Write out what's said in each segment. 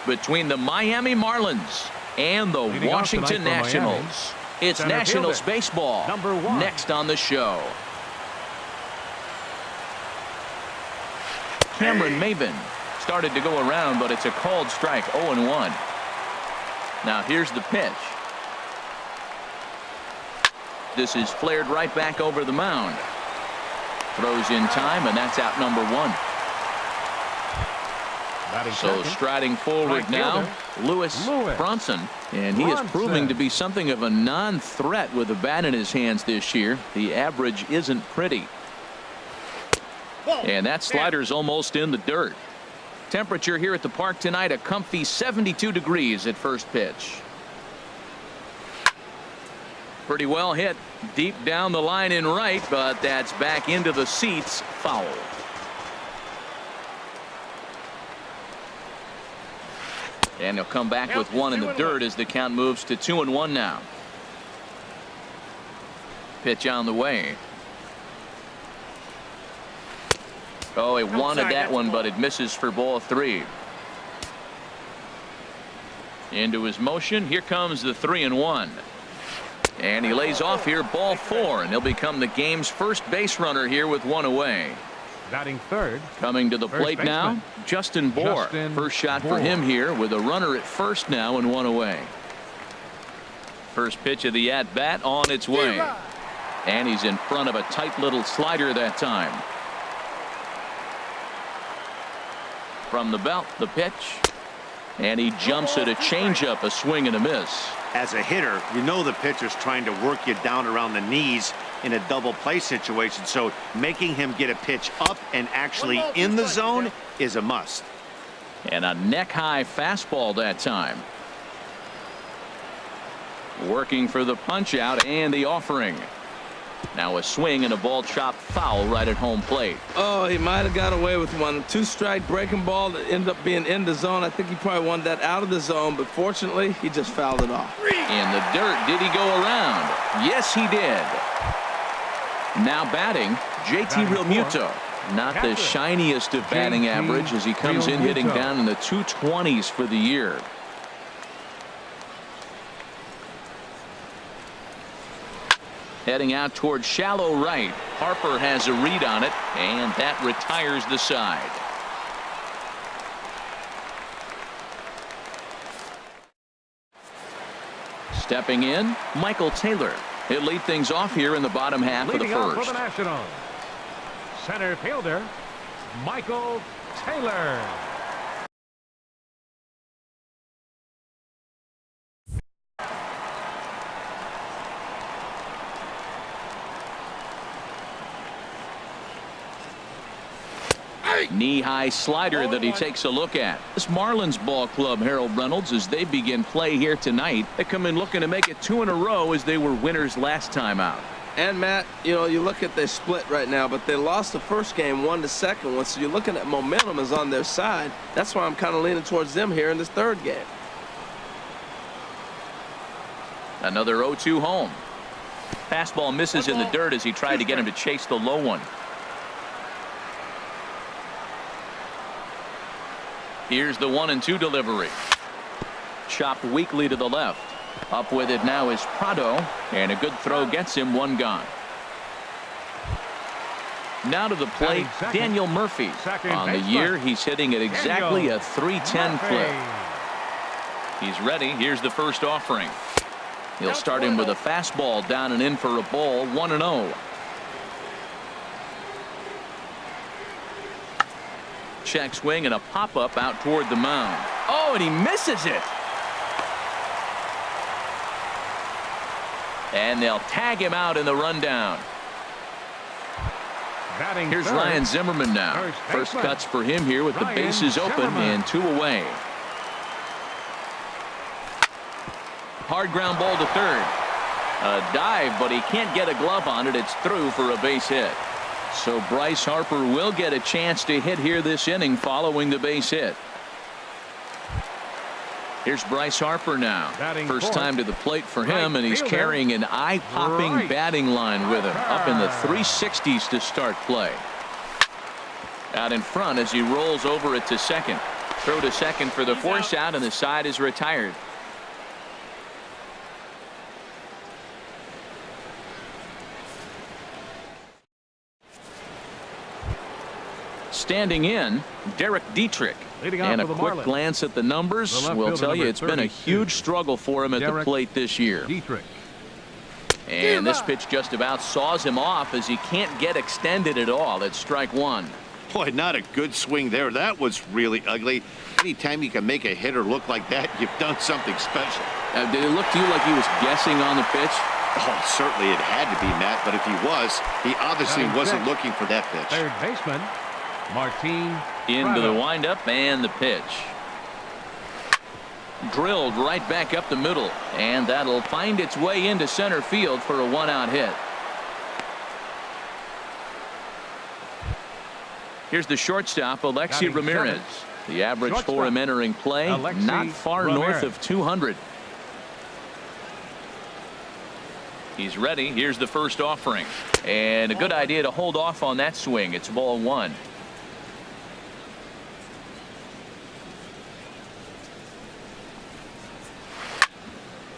between the Miami Marlins and the Washington Nationals. It's Nationals baseball next on the show. Cameron Maven started to go around, but it's a called strike. 0-1. Now here's the pitch. This is flared right back over the mound. Throws in time, and that's out number 1. So striding forward now, Lewis Bronson, and he is proving to be something of a non-threat with a bat in his hands this year. The average isn't pretty. And that slider's almost in the dirt. Temperature here at the park tonight, a comfy 72 degrees at first pitch. Pretty well hit deep down the line in right, but that's back into the seats, foul. And he'll come back with one in the dirt as the count moves to 2-1 now. Pitch on the way. Oh, he wanted that one, but it misses for ball 3. Into his motion. Here comes the 3-1. And he lays off here, ball 4, and he'll become the game's first base runner here with 1 away. Batting third. Coming to the plate now, Justin Bour. First shot for him here with a runner at first now and 1 away. First pitch of the at-bat on its way. And he's in front of a tight little slider that time. From the belt, the pitch. And he jumps at a changeup, a swing and a miss. As a hitter, you know the pitcher's trying to work you down around the knees in a double play situation, so making him get a pitch up and actually in the zone is a must. And a neck-high fastball that time. Working for the punch-out and the offering. Now a swing and a ball chopped foul right at home plate. Oh, he might have got away with one. 2-strike breaking ball that ended up being in the zone. I think he probably wanted that out of the zone, but fortunately, he just fouled it off. In the dirt, did he go around? Yes, he did. Now batting, JT Realmuto. Not the shiniest of batting average as he comes in hitting down in the 220s for the year. Heading out towards shallow right. Harper has a read on it, and that retires the side. Stepping in, Michael Taylor. He'll lead things off here in the bottom half of the first. For the Nationals, center fielder Michael Taylor. Knee-high slider that he takes a look at. This Marlins ball club, Harold Reynolds, as they begin play here tonight. They come in looking to make it 2 in a row as they were winners last time out. And Matt, you know, you look at their split right now, but they lost the first game, won the second one, so you're looking at momentum is on their side. That's why I'm kind of leaning towards them here in this third game. Another 0-2 home. Fastball misses in the dirt as he tried to get him to chase the low one. Here's the 1-2 delivery. Chopped weakly to the left. Up with it now is Prado, and a good throw gets him 1 gone. Now to the plate, Daniel Murphy. On the year, he's hitting at exactly a .310 clip. He's ready. Here's the first offering. He'll start him with a fastball down and in for a ball. 1-0. Check swing and a pop-up out toward the mound. Oh, and he misses it. And they'll tag him out in the rundown. Here's Ryan Zimmerman now. First cuts for him here with the bases open and 2 away. Hard ground ball to third. A dive, but he can't get a glove on it. It's through for a base hit. So Bryce Harper will get a chance to hit here this inning following the base hit. Here's Bryce Harper now. First time to the plate for him, and he's carrying an eye-popping batting line with him. Up in the 360s to start play. Out in front as he rolls over it to second. Throw to second for the force out, and the side is retired. Standing in, Derek Dietrich. And a quick glance at the numbers will tell you it's been a huge struggle for him at the plate this year. And this pitch just about saws him off as he can't get extended at all. It's strike one. Boy, not a good swing there. That was really ugly. Anytime you can make a hitter look like that, you've done something special. Did it look to you like he was guessing on the pitch? Oh, certainly it had to be, Matt, but if he was, he obviously wasn't looking for that pitch. Third baseman, Martin. Into the windup and the pitch. Drilled right back up the middle, and that'll find its way into center field for a one-out hit. Here's the shortstop, Alexi Ramirez. The average for him entering play, not far north of 200. He's ready. Here's the first offering. And a good idea to hold off on that swing. It's ball one.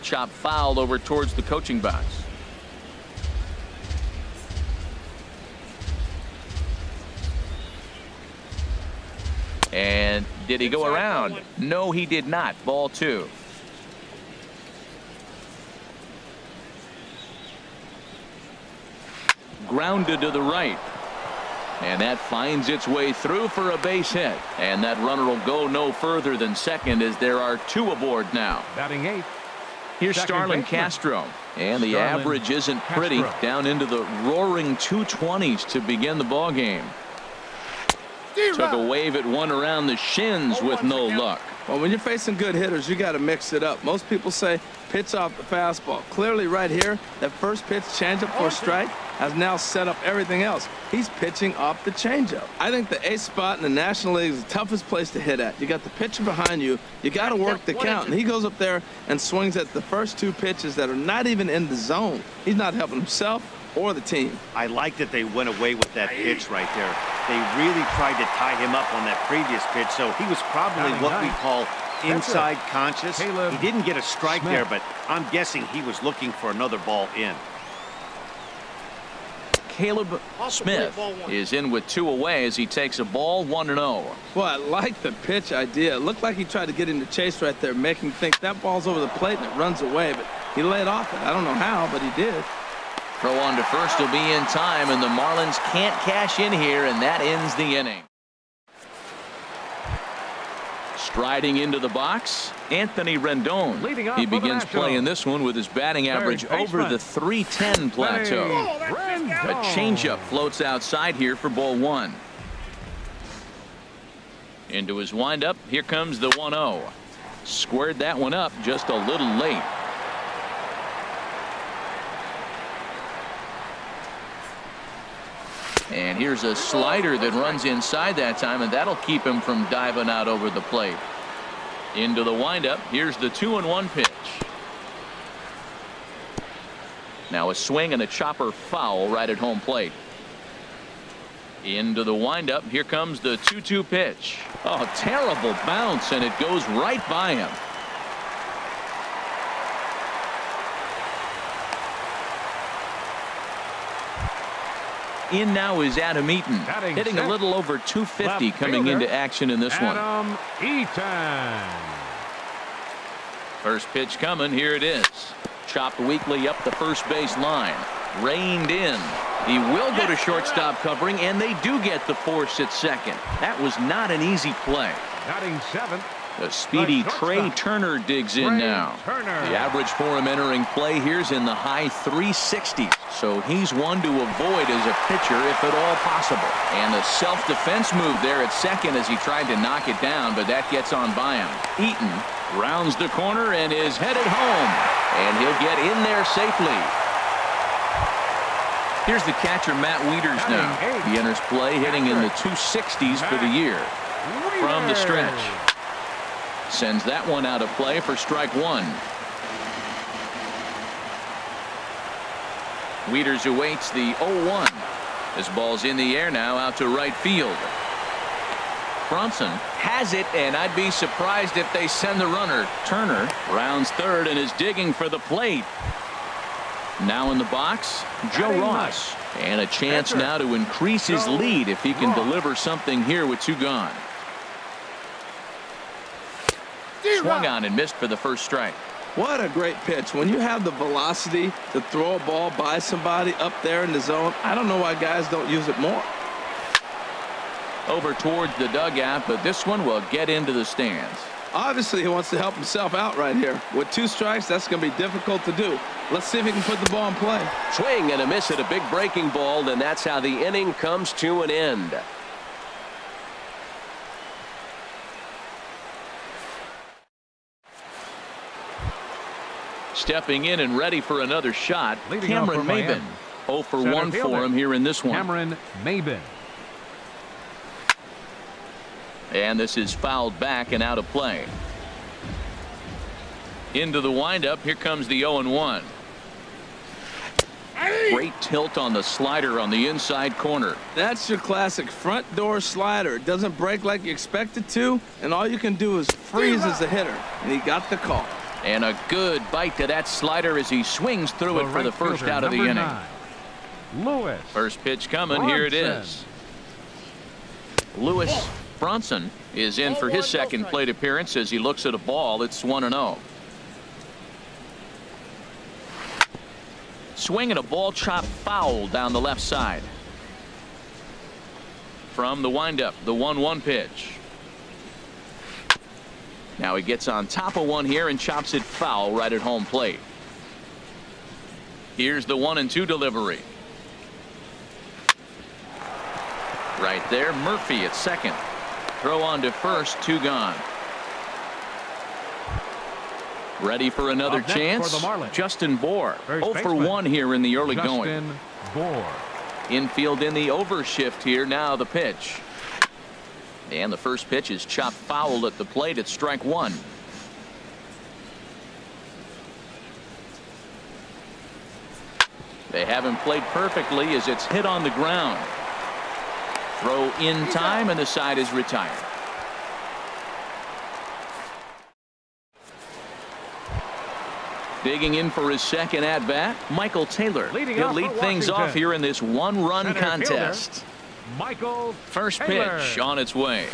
Chop foul over towards the coaching box. And did he go around? No, he did not. Ball two. Grounded to the right. And that finds its way through for a base hit. And that runner will go no further than second as there are two aboard now. Batting eighth. Here's Starlin Castro. And the average isn't pretty. Down into the roaring 220s to begin the ball game. Took a wave at one around the shins with no luck. Well, when you're facing good hitters, you got to mix it up. Most people say pitch off the fastball. Clearly right here, that first pitch changeup for a strike has now set up everything else. He's pitching off the changeup. I think the ace spot in the National League is the toughest place to hit at. You got the pitcher behind you. You got to work the count. And he goes up there and swings at the first two pitches that are not even in the zone. He's not helping himself or the team. I like that they went away with that pitch right there. They really tried to tie him up on that previous pitch, so he was probably what we call inside conscious. He didn't get a strike there, but I'm guessing he was looking for another ball in. Caleb Smith is in with two away as he takes a ball 1-0. Well, I like the pitch idea. It looked like he tried to get into chase right there, making him think that ball's over the plate and it runs away, but he laid off it. I don't know how, but he did. Throw on to first will be in time, and the Marlins can't cash in here, and that ends the inning. Striding into the box, Anthony Rendon. He begins playing this one with his batting average over the 310 plateau. A changeup floats outside here for ball one. Into his windup, here comes the 1-0. Squared that one up just a little late. And here's a slider that runs inside that time, and that'll keep him from diving out over the plate. Into the windup. Here's the 2-1 pitch. Now a swing and a chopper foul right at home plate. Into the windup. Here comes the 2-2 pitch. Oh, terrible bounce, and it goes right by him. In now is Adam Eaton, hitting a little over 250 coming into action in this one. Adam Eaton. First pitch coming. Here it is. Chopped weakly up the first base line. Reined in. He will go to shortstop covering, and they do get the force at second. That was not an easy play. Batting seventh. The speedy Trey Turner digs in now. The average for him entering play here's in the high 360s. So he's one to avoid as a pitcher if at all possible. And a self-defense move there at second as he tried to knock it down, but that gets on by him. Eaton rounds the corner and is headed home. And he'll get in there safely. Here's the catcher, Matt Wieters now. He enters play hitting in the 260s for the year. From the stretch. Sends that one out of play for strike one. Wieters awaits the 0-1. This ball's in the air now out to right field. Bronson has it, and I'd be surprised if they send the runner. Turner rounds third and is digging for the plate. Now in the box, Joe Ross. And a chance now to increase his lead if he can deliver something here with 2 gone. Swung on and missed for the first strike. What a great pitch. When you have the velocity to throw a ball by somebody up there in the zone, I don't know why guys don't use it more. Over towards the dugout, but this one will get into the stands. Obviously, he wants to help himself out right here. With 2 strikes, that's going to be difficult to do. Let's see if he can put the ball in play. Swing and a miss at a big breaking ball, and that's how the inning comes to an end. Stepping in and ready for another shot, Cameron Maben. 0 for 1 for him here in this one. Cameron Maben. And this is fouled back and out of play. Into the windup. Here comes the 0-1. Great tilt on the slider on the inside corner. That's your classic front door slider. It doesn't break like you expect it to, and all you can do is freeze as a hitter. And he got the call. And a good bite to that slider as he swings through it for the first out of the inning. Lewis. First pitch coming. Here it is. Lewis Bronson is in for his second plate appearance as he looks at a ball. It's 1-0. Swinging a ball chopped foul down the left side. From the windup, the 1-1 pitch. Now he gets on top of one here and chops it foul right at home plate. Here's the 1-2 delivery. Right there, Murphy at second. Throw on to first, 2 gone. Ready for another chance. For Justin Bour. First 0 for 1 here in the early going. Justin Bour. Infield in the overshift here. Now the pitch. And the first pitch is chopped foul at the plate at strike 1. They haven't played perfectly as it's hit on the ground. Throw in time and the side is retired. Digging in for his second at bat, Michael Taylor. He'll lead things off here in this 1-run contest. Michael First Taylor. pitch on its way.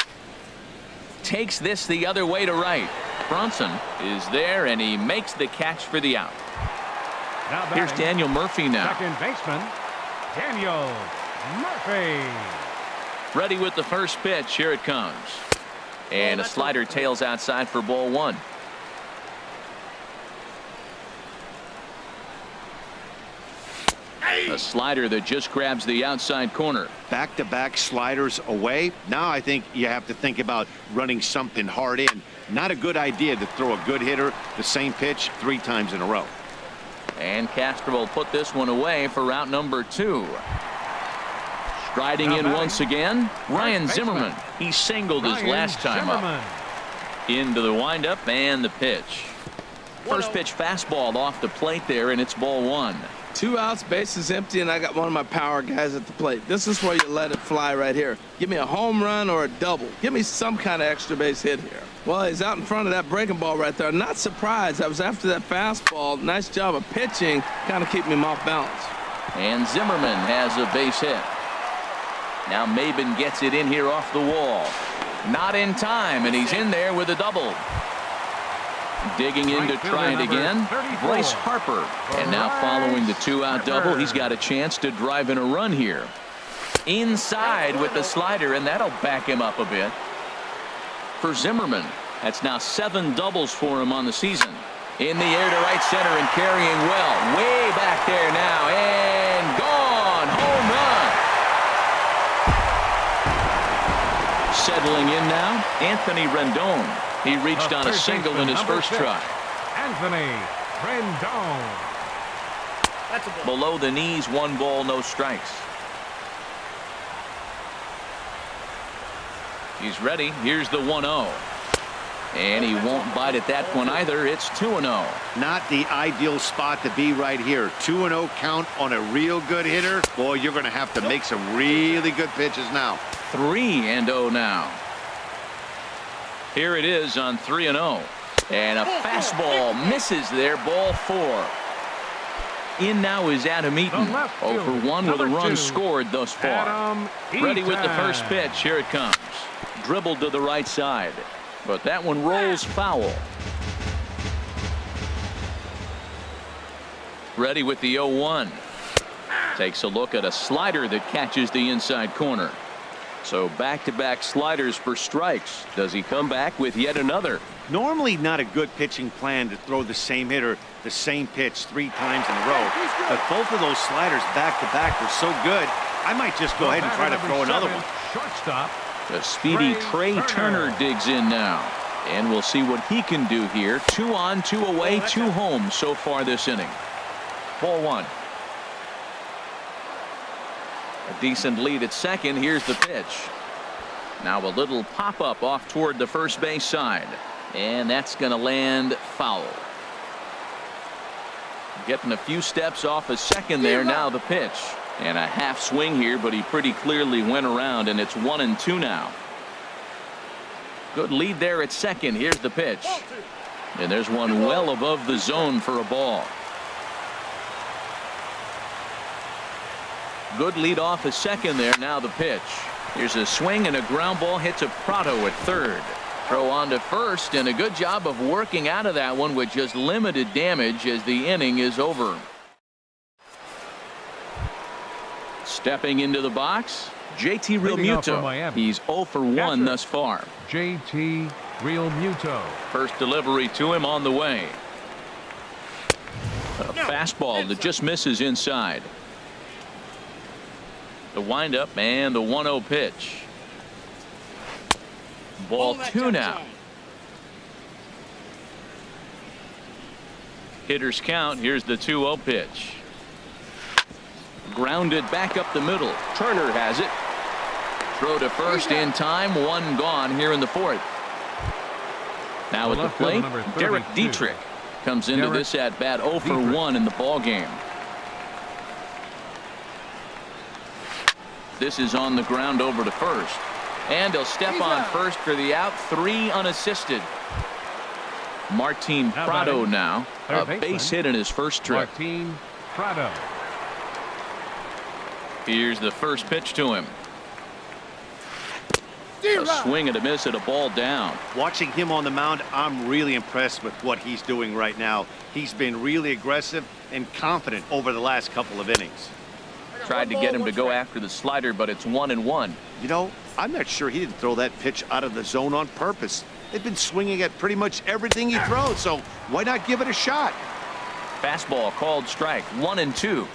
Takes this the other way to right. Bronson is there and he makes the catch for the out. Now Here's batting, Daniel Murphy now. second baseman Daniel Murphy. Ready with the first pitch. Here it comes. And a slider tails outside for ball 1. A slider that just grabs the outside corner. Back-to-back sliders away. Now I think you have to think about running something hard in. Not a good idea to throw a good hitter the same pitch 3 times in a row. And Castro will put this one away for route number 2. Striding in once again, Ryan Zimmerman. He singled his last time up. Into the windup and the pitch. First pitch fastball off the plate there, and it's ball 1. 2 outs, bases empty, and I got one of my power guys at the plate. This is where you let it fly right here. Give me a home run or a double. Give me some kind of extra base hit here. Well, he's out in front of that breaking ball right there. Not surprised. I was after that fastball. Nice job of pitching, kind of keeping him off balance. And Zimmerman has a base hit. Now Maben gets it in here off the wall. Not in time, and he's in there with a double. Digging in to try it again, Bryce Harper. And now following the 2-out double, he's got a chance to drive in a run here. Inside with the slider, and that'll back him up a bit. For Zimmerman, that's now 7 doubles for him on the season. In the air to right center and carrying well. Way back there now, and gone. Home run. Settling in now, Anthony Rendon. He reached on a single in his first try. Anthony Rendon. Below the knees, 1 ball, no strikes. He's ready. Here's the 1-0. And he won't bite at that one either. It's 2-0. Not the ideal spot to be right here. 2-0 count on a real good hitter. Boy, you're going to have to make some really good pitches now. 3-0 now. Here it is on 3-0. And a fastball misses there, ball 4. In now is Adam Eaton. 0 for 1 with a run scored thus far. Ready with the first pitch. Here it comes. Dribbled to the right side. But that one rolls foul. Ready with the 0-1. Takes a look at a slider that catches the inside corner. So back-to-back sliders for strikes. Does he come back with yet another? Normally not a good pitching plan to throw the same hitter the same pitch 3 times in a row. But both of those sliders back-to-back were so good, I might just go ahead and try to throw another one. Shortstop. The speedy Trey Turner digs in now. And we'll see what he can do here. 2 on, 2 away, 2 home so far this inning. Ball 1. A decent lead at second. Here's the pitch. Now a little pop-up off toward the first base side. And that's going to land foul. Getting a few steps off a second there. Now the pitch. And a half swing here, but he pretty clearly went around, and it's 1-2 now. Good lead there at second. Here's the pitch. And there's one well above the zone for a ball. Good lead off a second there. Now the pitch. Here's a swing and a ground ball hit to Prado at third. Throw on to first, and a good job of working out of that one with just limited damage as the inning is over. Stepping into the box, JT Realmuto. He's 0 for 1 thus far. JT Realmuto. First delivery to him on the way. A fastball that just misses inside. The windup and the 1-0 pitch. Ball 2 now. Hitters count. Here's the 2-0 pitch. Grounded back up the middle. Turner has it. Throw to first in time. 1 gone here in the 4th. Now at the plate, Derek Dietrich comes into this at bat 0 for 1 in the ball game. This is on the ground over to first. And he'll step on first for the out. 3 unassisted. Martin Prado now. A base hit in his first trip. Martin Prado. Here's the first pitch to him. A swing and a miss at a ball down. Watching him on the mound, I'm really impressed with what he's doing right now. He's been really aggressive and confident over the last couple of innings. Tried to get him to go after the slider, but it's 1-1. You know, I'm not sure he didn't throw that pitch out of the zone on purpose. They've been swinging at pretty much everything he throws, so why not give it a shot? Fastball called strike. 1-2.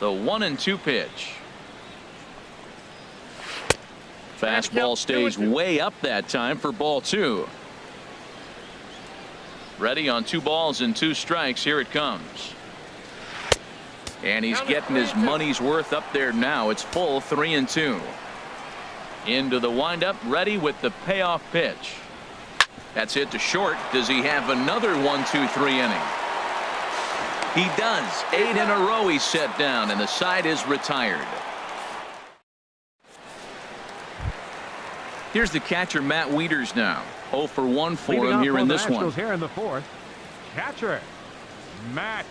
The 1-2 pitch. Fastball stays way up that time for ball 2. Ready on 2 balls and 2 strikes. Here it comes. And he's getting his money's worth up there now. It's full 3-2. Into the windup, ready with the payoff pitch. That's hit to short. Does he have another 1-2-3 inning? He does. 8 in a row he's set down, and the side is retired. Here's the catcher, Matt Wieters now. 0 for 1 for him here in this one. Here in the 4th. Catcher, Matt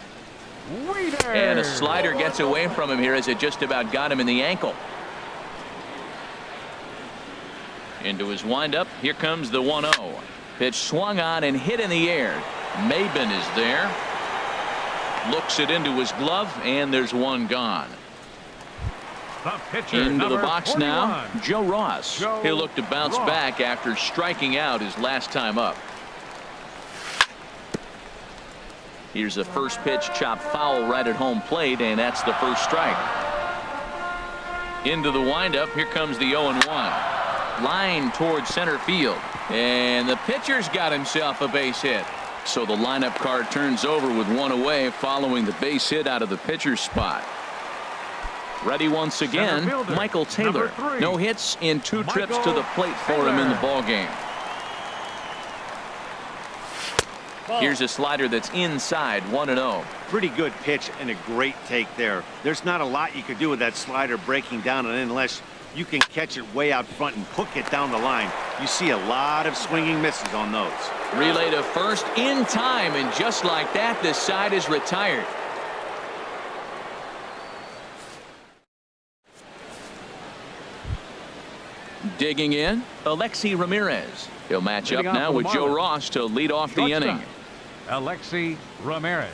Wieters. And a slider gets away from him here as it just about got him in the ankle. Into his windup. Here comes the 1-0. Pitch swung on and hit in the air. Maben is there. Looks it into his glove, and there's 1 gone. The pitcher, into the box 41. now, Joe Ross. He'll look to bounce back after striking out his last time up. Here's the first pitch, chopped foul right at home plate, and that's the first strike. Into the windup. Here comes the 0-1. Line towards center field, and the pitcher's got himself a base hit. So the lineup card turns over with 1 away following the base hit out of the pitcher's spot. Ready once again, Michael Taylor. No hits in 2 trips to the plate for him in the ball game. Here's a slider that's inside. 1-0. Pretty good pitch and a great take there. There's not a lot you could do with that slider breaking down, and unless you can catch it way out front and hook it down the line, You see a lot of swinging misses on those. Relay to first in time, and just like that, this side is retired. Digging in, Alexi Ramirez. He'll match up now with Joe Ross to lead off the inning. Alexi Ramirez.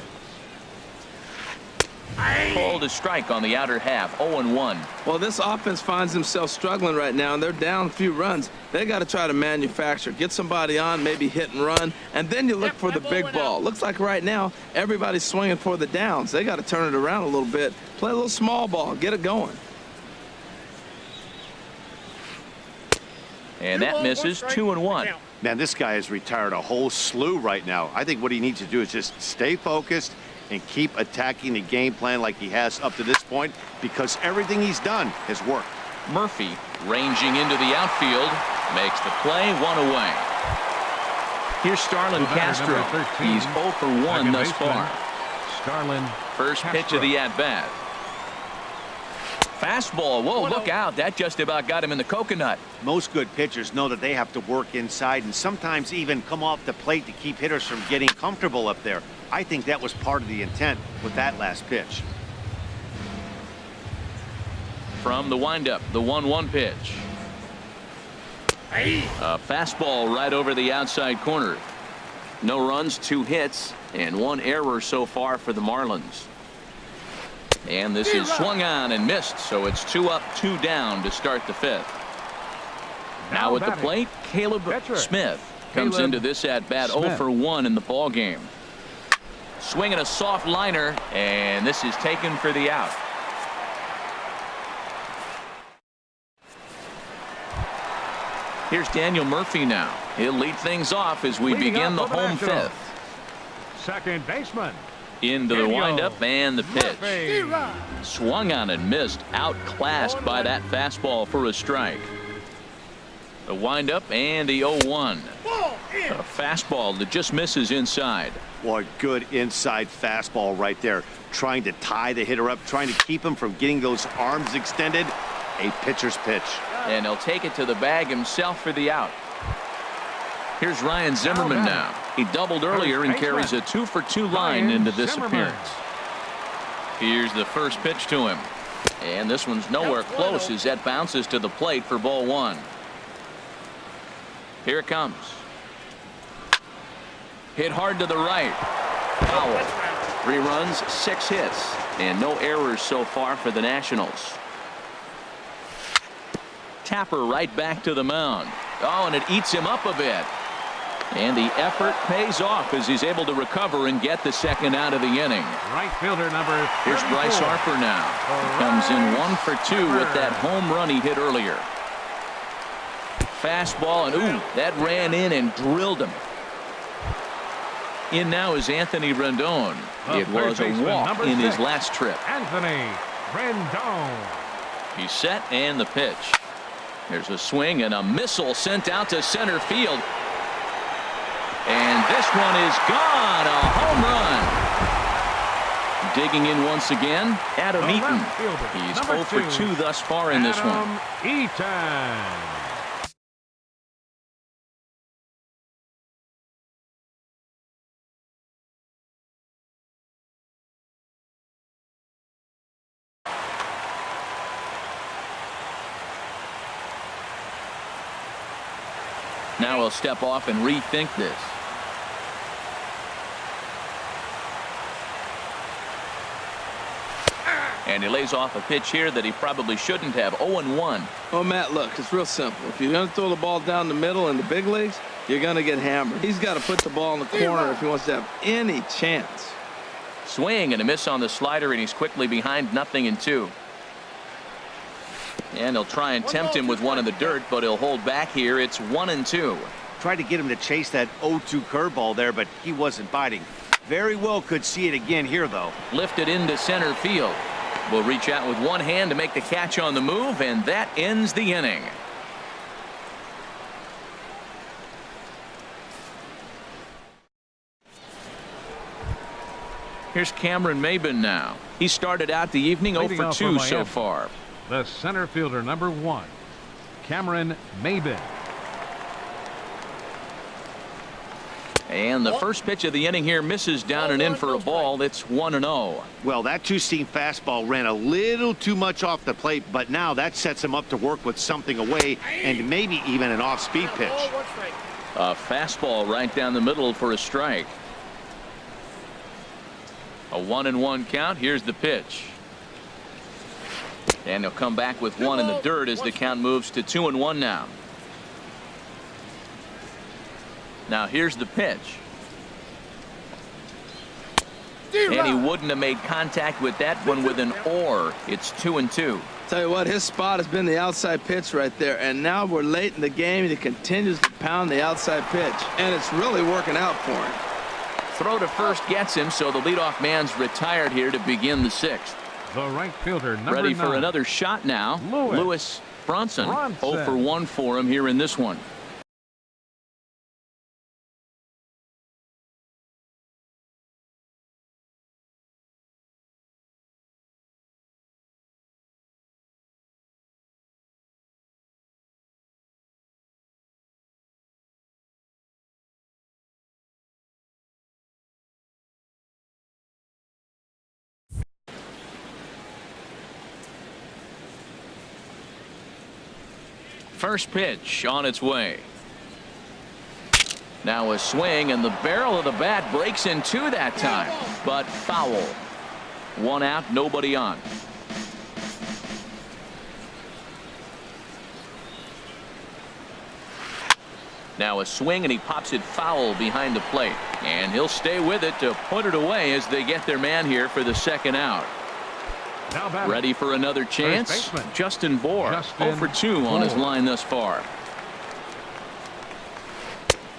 Called a strike on the outer half, 0-1. Well, this offense finds themselves struggling right now, and they're down a few runs. They got to try to manufacture, get somebody on, maybe hit and run, and then you look for the big ball. Looks like right now everybody's swinging for the downs. They got to turn it around a little bit, play a little small ball, get it going. And that misses, 2-1. Man, this guy has retired a whole slew right now. I think what he needs to do is just stay focused and keep attacking the game plan like he has up to this point, because everything he's done has worked. Murphy ranging into the outfield, makes the play, 1 away. Here's Starlin Castro. He's 0 for 1 thus far. Starlin First pitch of the at-bat. Fastball. Whoa, look out. That just about got him in the coconut. Most good pitchers know that they have to work inside and sometimes even come off the plate to keep hitters from getting comfortable up there. I think that was part of the intent with that last pitch. From the windup, the 1-1 pitch. A fastball right over the outside corner. No runs, 2 hits, and 1 error so far for the Marlins. And this is swung on and missed, so it's 2 up, 2 down to start the 5th. Now at the plate, Caleb Smith comes into this at-bat 0 for 1 in the ball game. Swinging a soft liner, and this is taken for the out. Here's Daniel Murphy now. He'll lead things off as we begin the home 5th. Second baseman. Into the windup and the pitch. Swung on and missed, outclassed by that fastball for a strike. The windup and the 0-1. A fastball that just misses inside. Boy, good inside fastball right there. Trying to tie the hitter up, trying to keep him from getting those arms extended. A pitcher's pitch. And he'll take it to the bag himself for the out. Here's Ryan Zimmerman now. He doubled earlier and carries a 2 for 2 line into this appearance. Here's the first pitch to him. And this one's nowhere close as that bounces to the plate for ball 1. Here it comes. Hit hard to the right. Foul. 3 runs, 6 hits, and no errors so far for the Nationals. Tapper right back to the mound. Oh, and it eats him up a bit. And the effort pays off as he's able to recover and get the second out of the inning. Right fielder number 34. Here's Bryce Harper now. He comes in 1 for 2 with that home run he hit earlier. Fastball, and ooh, that ran in and drilled him. In now is Anthony Rendon. It was a walk in his last trip. Anthony Rendon. He's set, and the pitch. There's a swing and a missile sent out to center field. And this one is gone. A home run. Digging in once again, Adam Eaton. He's 0 for 2 thus far in this one. Eaton. Now he'll step off and rethink this. And he lays off a pitch here that he probably shouldn't have. 0-1. Oh, Matt, look, it's real simple. If you're going to throw the ball down the middle in the big leagues, you're going to get hammered. He's got to put the ball in the corner if he wants to have any chance. Swing and a miss on the slider, and he's quickly behind 0-2. And he'll try and tempt him with one in the dirt, but he'll hold back here. It's 1-2. Tried to get him to chase that 0-2 curveball there, but he wasn't biting. Very well could see it again here, though. Lifted into center field. Will reach out with one hand to make the catch on the move, and that ends the inning. Here's Cameron Maybin now. He started out the evening 0 for 2 so far. The center fielder number 1, Cameron Maybin. And the first pitch of the inning here misses down and in for a ball. It's 1-0. Well, that two-seam fastball ran a little too much off the plate, but now that sets him up to work with something away and maybe even an off-speed pitch. A fastball right down the middle for a strike. A 1-1 count. Here's the pitch. And he'll come back with one in the dirt as the count moves to 2-1 now. Now here's the pitch. And he wouldn't have made contact with that one with an or. It's 2-2. Tell you what, his spot has been the outside pitch right there, and now we're late in the game and he continues to pound the outside pitch, and it's really working out for him. Throw to first gets him, so the leadoff man's retired here to begin the sixth. The right fielder, number Ready 9. for another shot now. Lewis Bronson. 0 for 1 for him here in this one. First pitch on its way. Now a swing, and the barrel of the bat breaks in two that time, but foul. 1 out, nobody on. Now a swing, and he pops it foul behind the plate, and he'll stay with it to put it away as they get their man here for the second out. Ready for another chance. Justin Bohr, 0 for 2 on his line thus far.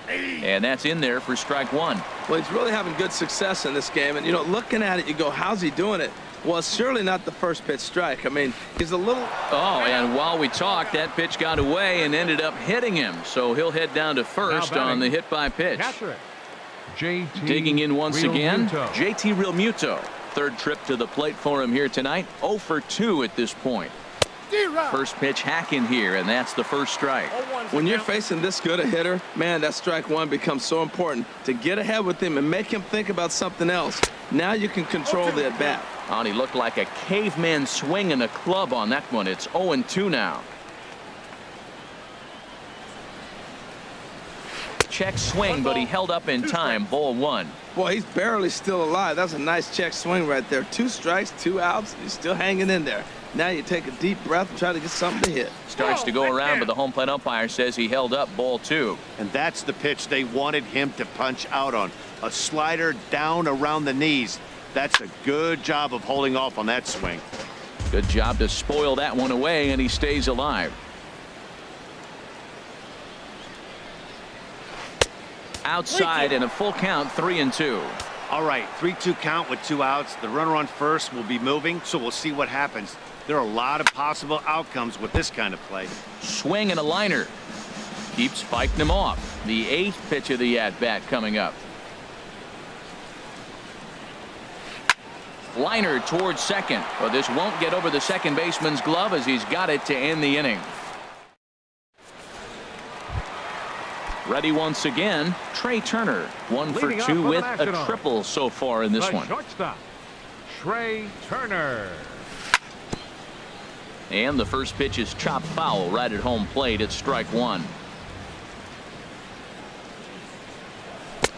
And that's in there for strike one. Well, he's really having good success in this game, and you know, looking at it, you go, how's he doing it? Well, it's surely not the first pitch strike. I mean, he's a little... Oh, and while we talked, that pitch got away and ended up hitting him, so he'll head down to first on the hit by pitch. Digging in once again, JT Realmuto. Third trip to the plate for him here tonight. 0 for 2 at this point. First pitch hacking here, and that's the first strike. When you're facing this good a hitter, man, that strike one becomes so important to get ahead with him and make him think about something else. Now you can control the at bat. Oh, he looked like a caveman swinging a club on that one. It's 0-2 now. Check swing, but he held up in time. Ball 1. Boy, he's barely still alive. That's a nice check swing right there. 2 strikes, 2 outs. He's still hanging in there. Now you take a deep breath and try to get something to hit. Starts to go around, but the home plate umpire says he held up. Ball 2. And that's the pitch they wanted him to punch out on. A slider down around the knees. That's a good job of holding off on that swing. Good job to spoil that one away, and he stays alive. Outside and a full count, 3-2. All right, 3-2 count with 2 outs. The runner on first will be moving, so we'll see what happens. There are a lot of possible outcomes with this kind of play. Swing and a liner. Keeps fighting him off. The 8th pitch of the at-bat coming up. Liner towards second. Well, this won't get over the second baseman's glove as he's got it to end the inning. Ready once again, Trey Turner. 1 for 2 with a triple so far in this one. Shortstop, Trey Turner. And the first pitch is chopped foul right at home plate. It's strike 1.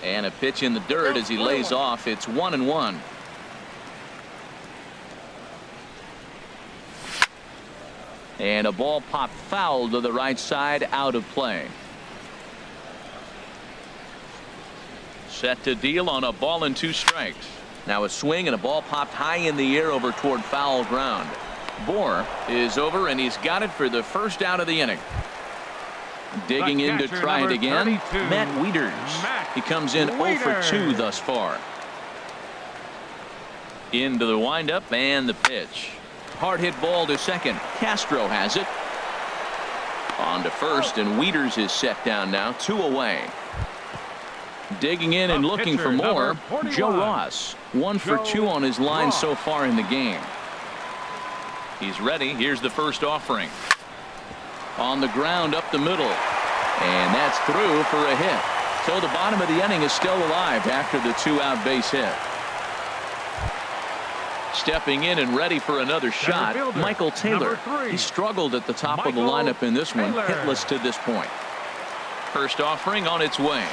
And a pitch in the dirt as he lays off. It's 1-1. And a ball popped foul to the right side, out of play. Set to deal on a ball and 2 strikes. Now a swing and a ball popped high in the air over toward foul ground. Bohr is over, and he's got it for the first out of the inning. Digging in to try it again, Matt Wieters. He comes in 0 for 2 thus far. Into the windup and the pitch. Hard hit ball to second. Castro has it. On to first, and Wieters is set down now, 2 away. Digging in and looking for more, Joe Ross. 1 for 2 on his line so far in the game. He's ready. Here's the first offering. On the ground up the middle. And that's through for a hit. So the bottom of the inning is still alive after the 2-out base hit. Stepping in and ready for another shot, fielder, Michael Taylor. number 3. He struggled at the top of the Michael lineup in this one, Taylor. hitless to this point. First offering on its way.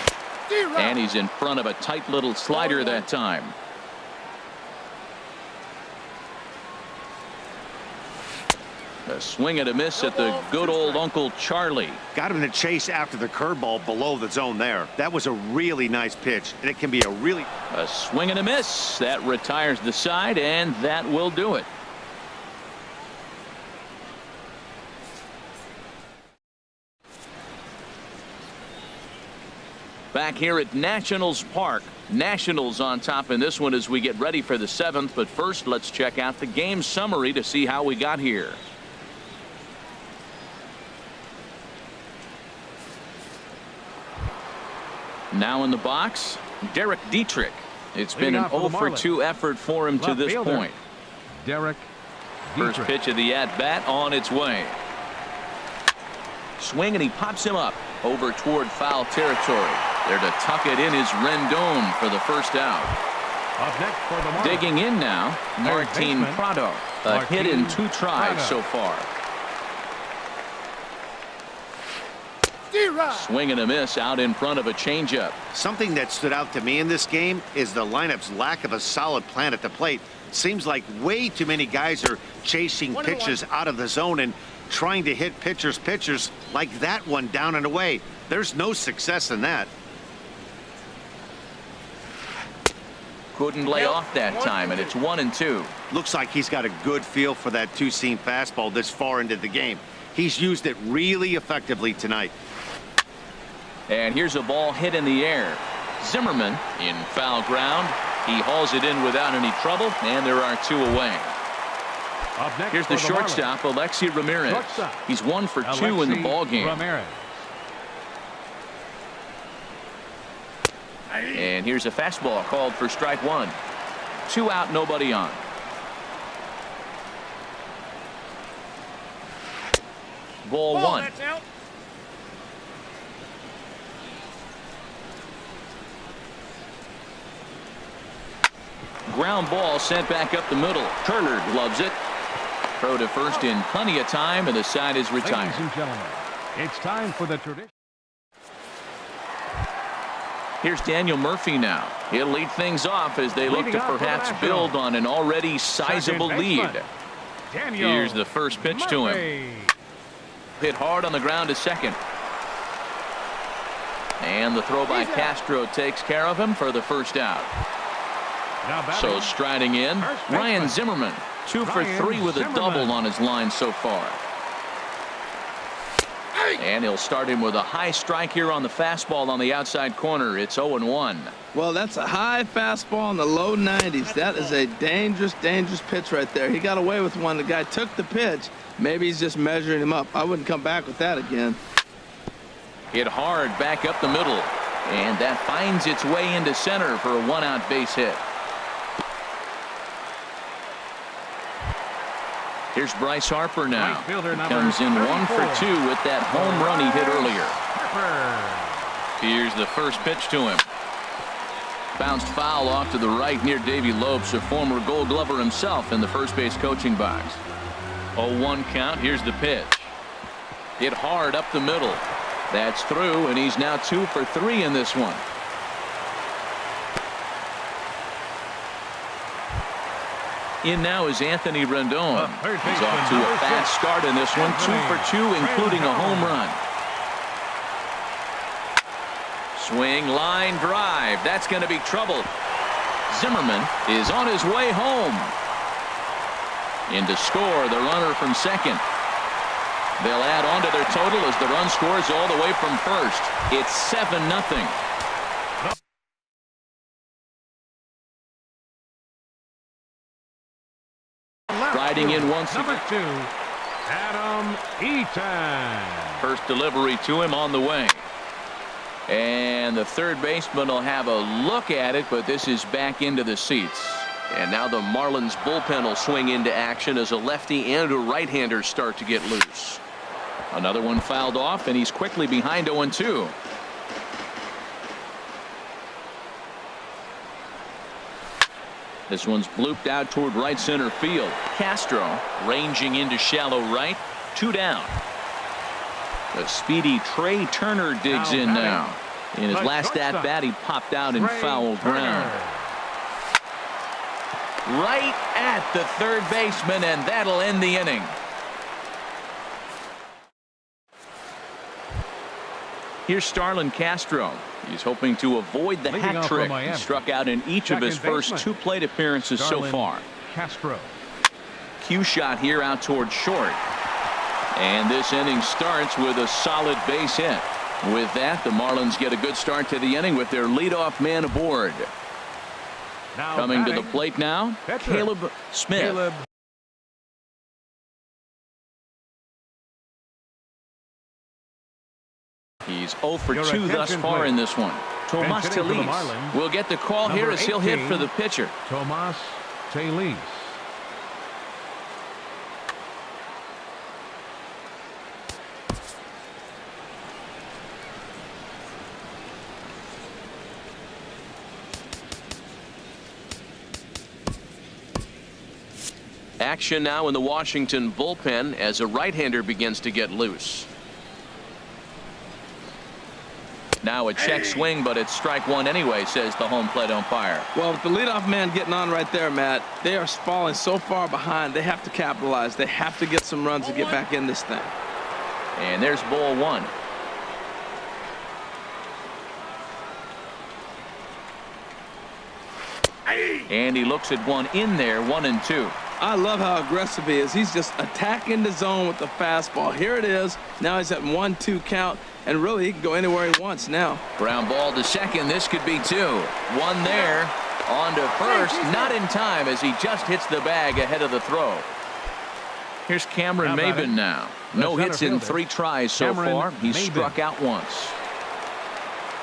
And he's in front of a tight little slider that time. A swing and a miss at the good old Uncle Charlie. Got him to chase after the curveball below the zone there. That was a really nice pitch, and it can be a really... A swing and a miss. That retires the side, and that will do it. Back here at Nationals Park. Nationals on top in this one as we get ready for the 7th. But first, let's check out the game summary to see how we got here. Now in the box, Derek Dietrich. It's been an 0-for-2 effort for him to this point. Derek First pitch of the at-bat on its way. Swing, and he pops him up over toward foul territory. There to tuck it in is Rendon for the first out. Up next for the Marlins. Digging in now, Martin baseman, Prado. A hit in 2 tries so far. Swing and a miss out in front of a changeup. Something that stood out to me in this game is the lineup's lack of a solid plan at the plate. Seems like way too many guys are chasing pitches out of the zone and trying to hit pitchers like that one down and away. There's no success in that. Couldn't lay off that time, and it's 1-2. Looks like he's got a good feel for that two-seam fastball this far into the game. He's used it really effectively tonight. And here's a ball hit in the air. Zimmerman in foul ground. He hauls it in without any trouble, and there are 2 away. Up next Here's the shortstop, Alexi Ramirez. He's 1 for 2 in the ball game. Ramirez. And here's a fastball called for strike 1. 2 out, nobody on. Ball 1. Ground ball sent back up the middle. Turner gloves it. Throw to first in plenty of time, and the side is retired. Ladies and gentlemen, it's time for the tradition. Here's Daniel Murphy now. He'll lead things off as they look to perhaps build on an already sizable lead. Here's the first pitch to him. Hit hard on the ground to second. And the throw by Castro takes care of him for the first out. So striding in, Ryan Zimmerman. 2 for 3 with a double on his line so far. And he'll start him with a high strike here on the fastball on the outside corner. It's 0-1. Well, that's a high fastball in the low 90s. That is a dangerous pitch right there. He got away with one. The guy took the pitch. Maybe he's just measuring him up. I wouldn't come back with that again. Hit hard back up the middle. And that finds its way into center for a 1-out base hit. Here's Bryce Harper now. Comes in 1 for 2 with that home run he hit earlier. Here's the first pitch to him. Bounced foul off to the right near Davey Lopes, a former Gold Glover himself in the first base coaching box. 0-1 count. Here's the pitch. Hit hard up the middle. That's through, and he's now 2 for 3 in this one. In now is Anthony Rendon. He's off to a fast start in this one. 2 for 2, including a home run. Swing, line drive. That's going to be trouble. Zimmerman is on his way home. In to score, the runner from second. They'll add on to their total as the run scores all the way from first. It's 7-0. Riding in once again. Number 2, Adam Eaton. First delivery to him on the way. And the third baseman will have a look at it, but this is back into the seats. And now the Marlins bullpen will swing into action as a lefty and a right-hander start to get loose. Another one fouled off, and he's quickly behind 0-2. This one's blooped out toward right center field. Castro ranging into shallow right. 2 down. The speedy Trey Turner digs in now. In his last at bat, he popped out in foul ground. Right at the third baseman, and that'll end the inning. Here's Starlin Castro. He's hoping to avoid the hat trick. He struck out in each of his first 2 plate appearances so far. Castro. Cue shot here out toward short. And this inning starts with a solid base hit. With that, the Marlins get a good start to the inning with their leadoff man aboard. Coming to the plate now, Caleb Smith. He's 0 for 2 thus far in this one. Tomas Telis will get the call here as he'll hit for the pitcher. Tomas Telis. Action now in the Washington bullpen as a right-hander begins to get loose. Now a check swing, but it's strike 1 anyway, says the home plate umpire. Well, with the leadoff man getting on right there, Matt, they are falling so far behind. They have to capitalize. They have to get some runs to get back in this thing. And there's ball 1. And he looks at one in there, 1-2. I love how aggressive he is. He's just attacking the zone with the fastball. Here it is. Now he's at 1-2 count, and really he can go anywhere he wants now. Ground ball to second. This could be 2. 1 there. On to first. Not in time as he just hits the bag ahead of the throw. Here's Cameron Maybin now. No hits in 3 tries so far. He's struck out once.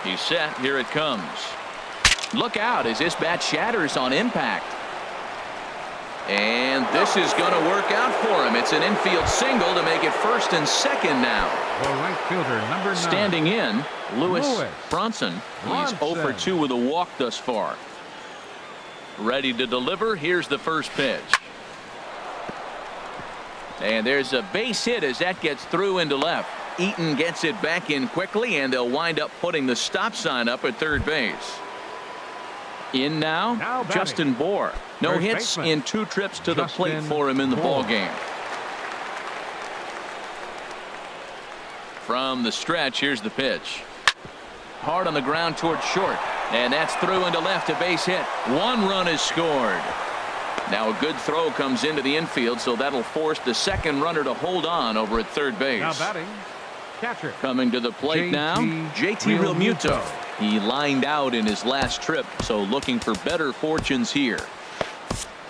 He's set. Here it comes. Look out as this bat shatters on impact. And this is going to work out for him. It's an infield single to make it first and second now. The right fielder, number 9. Standing in, Lewis Bronson. He's 0 for 2 with a walk thus far. Ready to deliver. Here's the first pitch. And there's a base hit as that gets through into left. Eaton gets it back in quickly, and they'll wind up putting the stop sign up at third base. In now Justin Bohr. No hits in 2 trips to the plate for him in the ball game. From the stretch, here's the pitch. Hard on the ground toward short, and that's through into left, a base hit. 1 run is scored. Now a good throw comes into the infield, so that'll force the second runner to hold on over at third base. Now batting, catcher. Coming to the plate now, JT Realmuto. He lined out in his last trip, so looking for better fortunes here.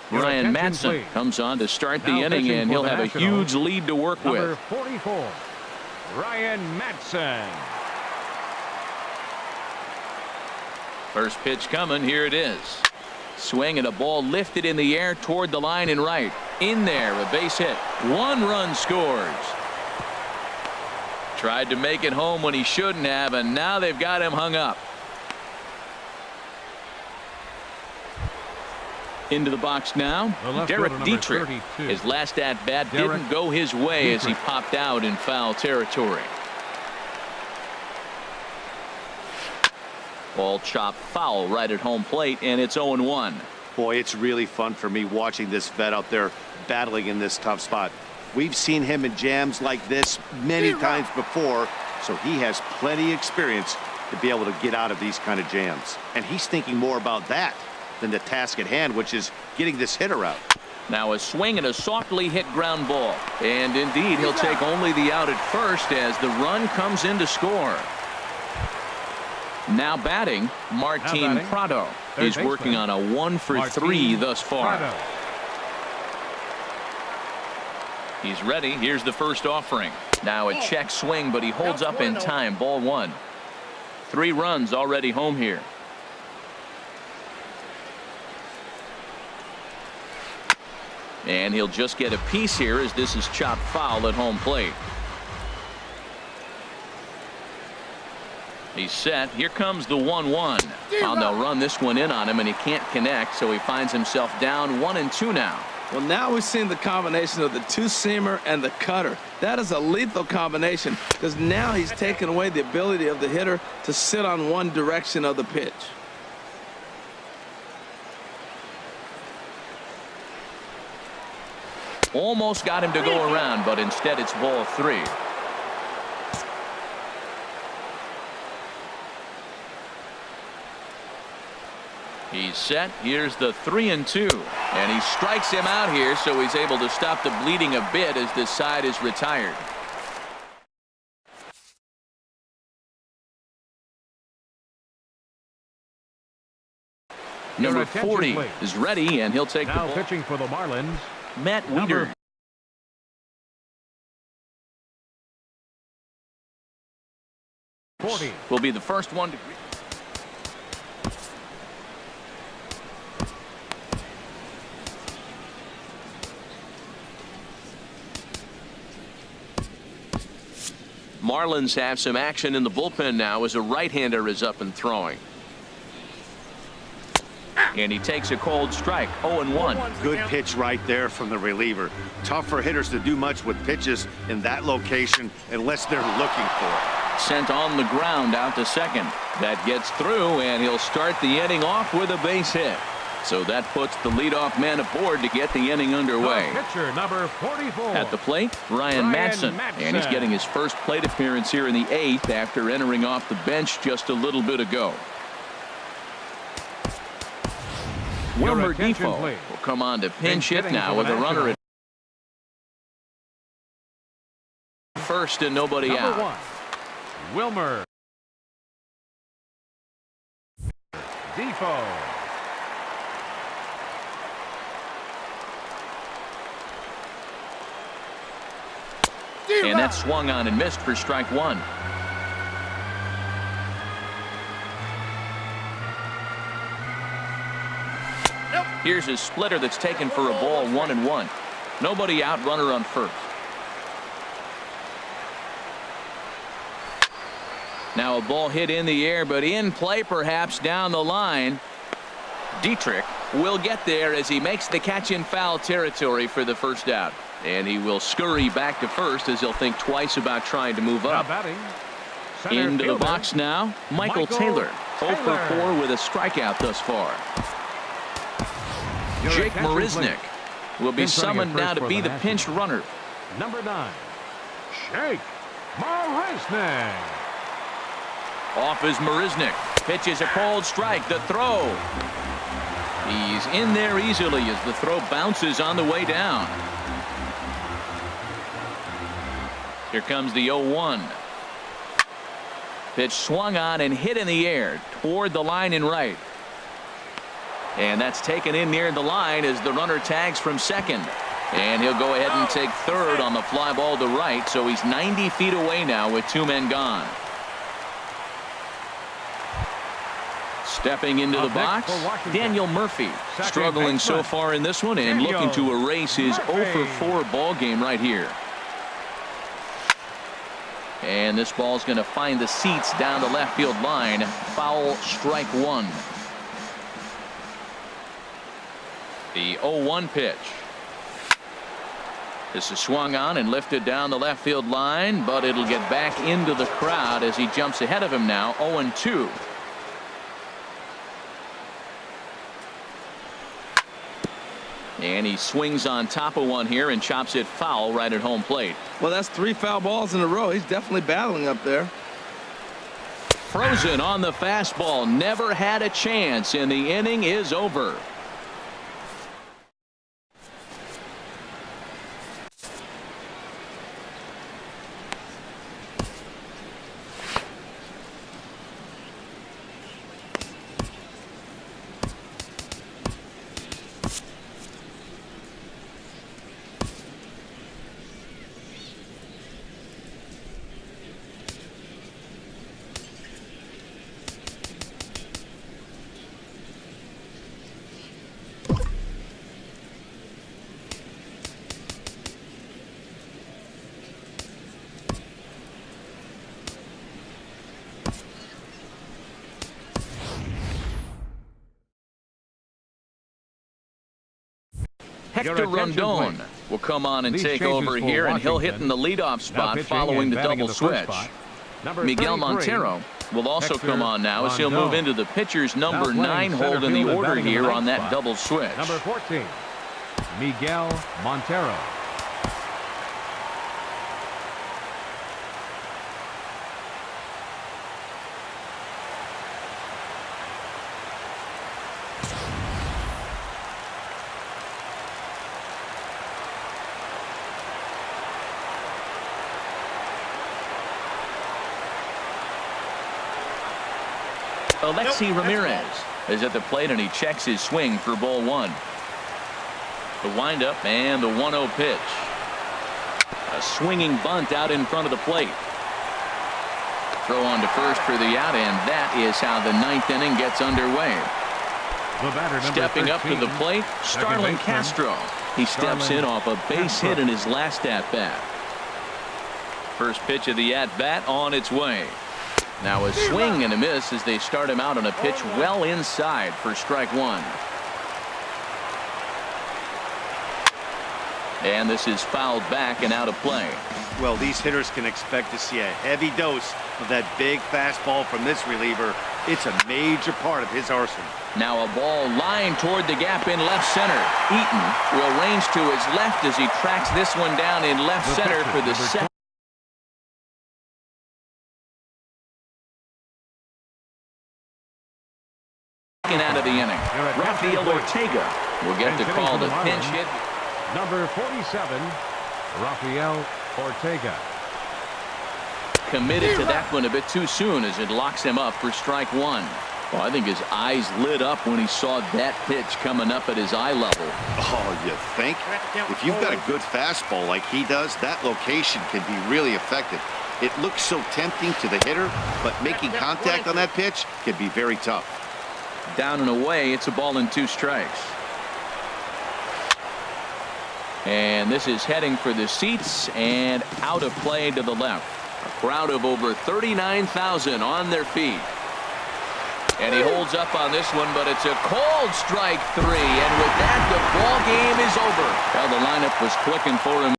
Ryan Madson comes on to start the inning, and he'll have a huge lead to work with. Number 44, Ryan Madson. First pitch coming. Here it is. Swing and a ball lifted in the air toward the line and right. In there, a base hit. 1 run scores. Tried to make it home when he shouldn't have, and now they've got him hung up. Into the box now, Derek Dietrich. His last at bat didn't go his way as he popped out in foul territory. Ball chopped foul right at home plate, and it's 0-1. Boy, it's really fun for me watching this vet out there battling in this tough spot. We've seen him in jams like this many times before, so he has plenty of experience to be able to get out of these kind of jams. And he's thinking more about that than the task at hand, which is getting this hitter out. Now a swing and a softly hit ground ball. And indeed, he'll take only the out at first as the run comes in to score. Now batting, Martin Prado. He's working on a 1 for 3 thus far. He's ready. Here's the first offering. Now a check swing, but he holds up in time. Ball 1. 3 runs already home here. And he'll just get a piece here as this is chopped foul at home plate. He's set. Here comes the 1-1. And they'll run this one in on him, and he can't connect, so he finds himself down 1-2 now. Well, now we've seen the combination of the two-seamer and the cutter. That is a lethal combination because now he's taken away the ability of the hitter to sit on one direction of the pitch. Almost got him to go around, but instead it's ball 3. He's set. Here's the 3-2. And he strikes him out here, so he's able to stop the bleeding a bit as this side is retired. Number 40 is ready, and he'll take the ball. Now pitching for the Marlins, Matt Weeder. Will be the first one to. Marlins have some action in the bullpen now as a right-hander is up and throwing. And he takes a cold strike. 0-1. Good pitch right there from the reliever. Tough for hitters to do much with pitches in that location unless they're looking for it. Sent on the ground out to second. That gets through, and he'll start the inning off with a base hit. So that puts the leadoff man aboard to get the inning underway. Pitcher number 44. At the plate, Ryan Madson. And he's getting his first plate appearance here in the 8th after entering off the bench just a little bit ago. Wilmer Defoe will come on to pinch hit now with a runner at first and nobody number out. 1, Wilmer Defoe. And that swung on and missed for strike 1. Here's a splitter that's taken for a ball. 1-1. Nobody out, runner on first. Now a ball hit in the air, but in play perhaps down the line. Dietrich will get there as he makes the catch in foul territory for the first out. And he will scurry back to first as he'll think twice about trying to move up. Into the box now, Michael Taylor. 0 for 4 with a strikeout thus far. Jake Marisnick will be summoned now to be the pinch runner. Number 9, Jake Marisnick. Off is Marisnick. Pitches a cold strike. The throw. He's in there easily as the throw bounces on the way down. Here comes the 0-1. Pitch swung on and hit in the air toward the line in right. And that's taken in near the line as the runner tags from second. And he'll go ahead and take third on the fly ball to right. So he's 90 feet away now with 2 men gone. Stepping into the box, Daniel Murphy. Struggling so far in this one and looking to erase his 0 for 4 ball game right here. And this ball's going to find the seats down the left field line. Foul, strike 1. The 0-1 pitch. This is swung on and lifted down the left field line, but it'll get back into the crowd as he jumps ahead of him now. 0-2. And he swings on top of one here and chops it foul right at home plate. Well, that's 3 foul balls in a row. He's definitely battling up there. Frozen on the fastball. Never had a chance, and the inning is over. Hector Rondon will come on and take over here, and he'll hit in the leadoff spot following the double switch. Miguel Montero will also come on now as he'll move into the pitcher's number 9 hold in the order here on that double switch. Number 14, Miguel Montero. Alexi Ramirez is at the plate, and he checks his swing for ball 1. The windup and the 1-0 pitch. A swinging bunt out in front of the plate. Throw on to first for the out, and that is how the 9th inning gets underway. Stepping up to the plate, Starlin Castro. He steps in off a base hit in his last at-bat. First pitch of the at-bat on its way. Now a swing and a miss as they start him out on a pitch well inside for strike 1. And this is fouled back and out of play. Well, these hitters can expect to see a heavy dose of that big fastball from this reliever. It's a major part of his arsenal. Now a ball lined toward the gap in left center. Eaton will range to his left as he tracks this one down in left center for the second. Out of the inning. Rafael Ortega will get to call the pinch hit. Number 47, Rafael Ortega. Committed to that one a bit too soon as it locks him up for strike 1. Well, I think his eyes lit up when he saw that pitch coming up at his eye level. Oh, you think? If you've got a good fastball like he does, that location can be really effective. It looks so tempting to the hitter, but making contact on that pitch can be very tough. Down and away, it's a ball and 2 strikes. And this is heading for the seats and out of play to the left. A crowd of over 39,000 on their feet. And he holds up on this one, but it's a cold strike 3. And with that, the ball game is over. Well, the lineup was clicking for him.